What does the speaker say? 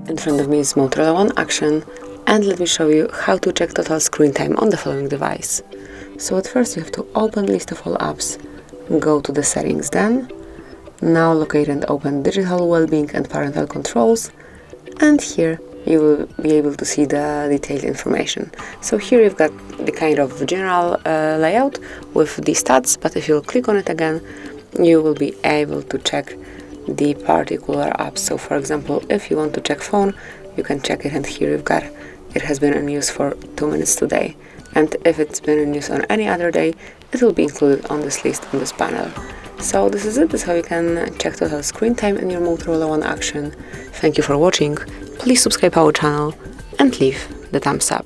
In front of me is Motorola One Action, and let me show you how to check total screen time on the following device. So at first you have to open list of all apps, go to the settings then, now locate and open digital well-being and parental controls, and here you will be able to see the detailed information. So here you've got the kind of general layout with the stats, but if you'll click on it again, you will be able to check the particular apps. So for example, if you want to check phone, you can check it, and here you've got it has been in use for 2 minutes today, and if it's been in use on any other day, it will be included on this list on this panel. So this is it. This is how you can check total screen time in your Motorola One Action. Thank you for watching. Please subscribe our channel and leave the thumbs up.